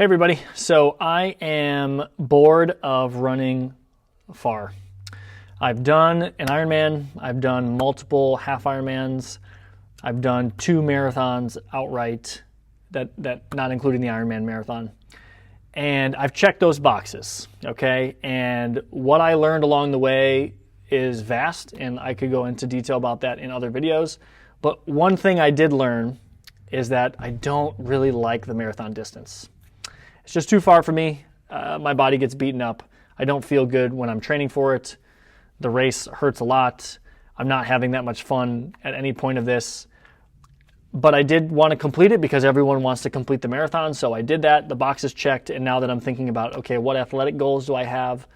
Hey everybody, so I am bored of running far. I've done an Ironman, I've done multiple half Ironmans, I've done 2 marathons outright, that not including the Ironman marathon. And I've checked those boxes, okay? And what I learned along the way is vast, and I could go into detail about that in other videos. But one thing I did learn is that I don't really like the marathon distance. It's just too far for me. My body gets beaten up. I don't feel good when I'm training for it. The race hurts a lot. I'm not having that much fun at any point of this. But I did want to complete it because everyone wants to complete the marathon, so I did that. The box is checked, and now that I'm thinking about, okay, what athletic goals do I have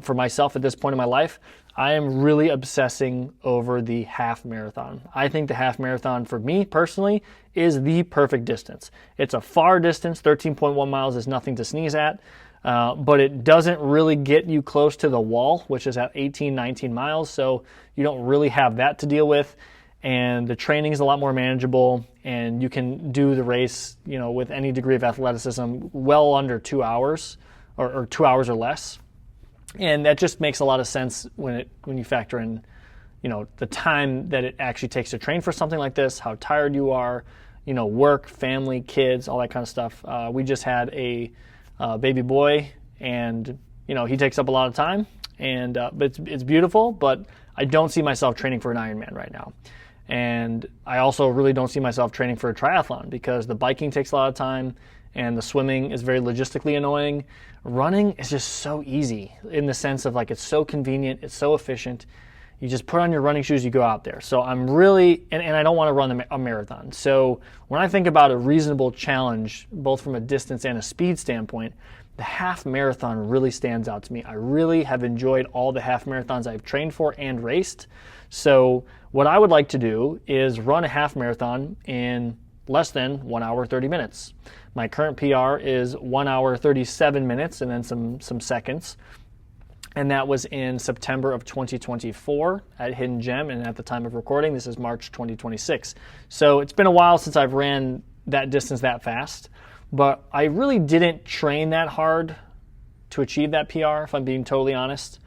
for myself at this point in my life, I am really obsessing over the half marathon. I think the half marathon for me personally is the perfect distance. It's a far distance. 13.1 miles is nothing to sneeze at, but it doesn't really get you close to the wall, which is at 18, 19 miles, so you don't really have that to deal with. And the training is a lot more manageable, and you can do the race, with any degree of athleticism well under 2 hours or 2 hours or less. And that just makes a lot of sense when you factor in, the time that it actually takes to train for something like this, how tired you are, work, family, kids, all that kind of stuff. We just had a baby boy, and he takes up a lot of time, and but it's beautiful. But I don't see myself training for an Ironman right now, and I also really don't see myself training for a triathlon because the biking takes a lot of time. And the swimming is very logistically annoying. Running is just so easy in the sense of it's so convenient, it's so efficient. You just put on your running shoes, you go out there. So I'm really, and I don't want to run a marathon. So when I think about a reasonable challenge, both from a distance and a speed standpoint, the half marathon really stands out to me. I really have enjoyed all the half marathons I've trained for and raced. So what I would like to do is run a half marathon in less than 1 hour, 30 minutes. My current PR is 1 hour, 37 minutes and then some seconds. And that was in September of 2024 at Hidden Gem. And at the time of recording, this is March 2026. So it's been a while since I've ran that distance that fast. But I really didn't train that hard to achieve that PR, if I'm being totally honest.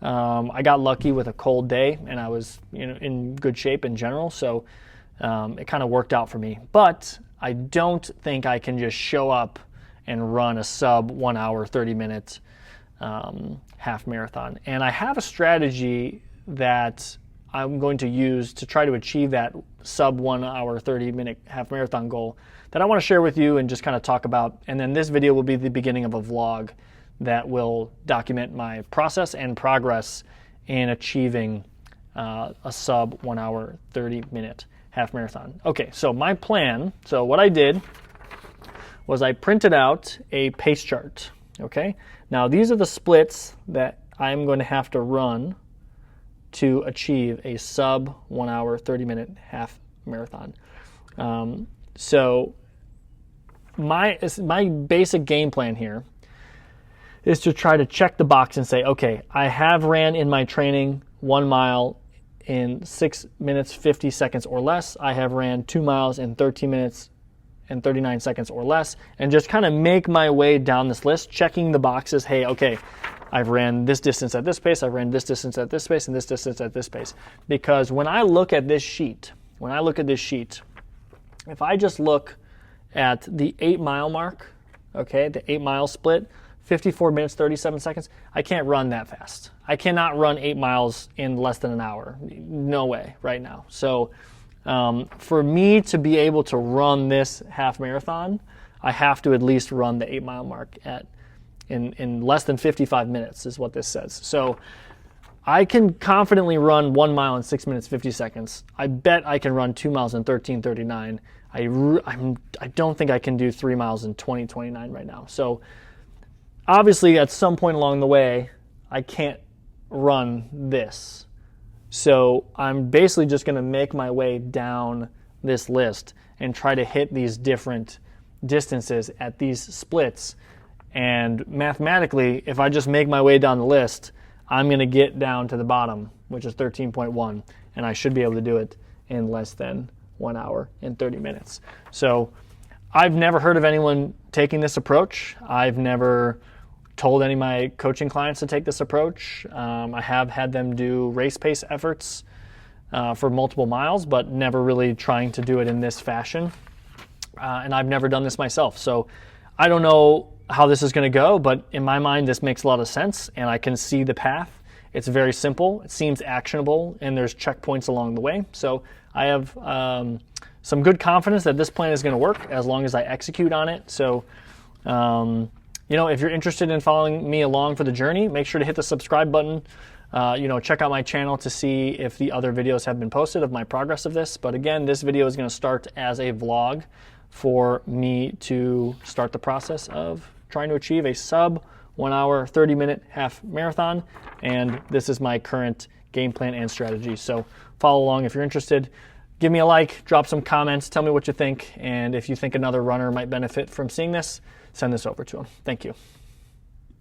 I got lucky with a cold day, and I was in good shape in general. So it kind of worked out for me. But I don't think I can just show up and run a sub 1 hour, 30 minute half marathon. And I have a strategy that I'm going to use to try to achieve that sub 1 hour, 30 minute half marathon goal that I want to share with you and just kind of talk about. And then this video will be the beginning of a vlog that will document my process and progress in achieving a sub 1 hour, 30 minute half marathon. Okay, so my plan, so what I did was I printed out a pace chart, okay? Now these are the splits that I'm going to have to run to achieve a sub 1 hour, 30 minute half marathon. So my basic game plan here is to try to check the box and say, okay, I have ran in my training 1 mile in 6 minutes, 50 seconds or less. I have ran 2 miles in 13 minutes and 39 seconds or less, and just kind of make my way down this list, checking the boxes. Hey, okay, I've ran this distance at this pace, I've ran this distance at this pace, and this distance at this pace. Because when I look at this sheet, if I just look at the 8 mile mark, okay, the 8 mile split, 54 minutes, 37 seconds, I can't run that fast. I cannot run 8 miles in less than an hour. No way right now. So for me to be able to run this half marathon, I have to at least run the 8 mile mark in less than 55 minutes is what this says. So I can confidently run 1 mile in 6 minutes, 50 seconds. I bet I can run 2 miles in 13:39. I don't think I can do 3 miles in 20:29 right now. So obviously, at some point along the way, I can't run this. So I'm basically just going to make my way down this list and try to hit these different distances at these splits. And mathematically, if I just make my way down the list, I'm going to get down to the bottom, which is 13.1, and I should be able to do it in less than 1 hour and 30 minutes. So I've never heard of anyone taking this approach. I've never told any of my coaching clients to take this approach. I have had them do race pace efforts for multiple miles, but never really trying to do it in this fashion. And I've never done this myself. So I don't know how this is going to go, but in my mind, this makes a lot of sense, and I can see the path. It's very simple. It seems actionable, and there's checkpoints along the way. So I have some good confidence that this plan is going to work as long as I execute on it. So, if you're interested in following me along for the journey, make sure to hit the subscribe button. Check out my channel to see if the other videos have been posted of my progress of this. But again, this video is going to start as a vlog for me to start the process of trying to achieve a sub 1 hour, 30-minute half marathon. And this is my current game plan and strategy. So follow along if you're interested. Give me a like, drop some comments, tell me what you think. And if you think another runner might benefit from seeing this, send this over to them. Thank you.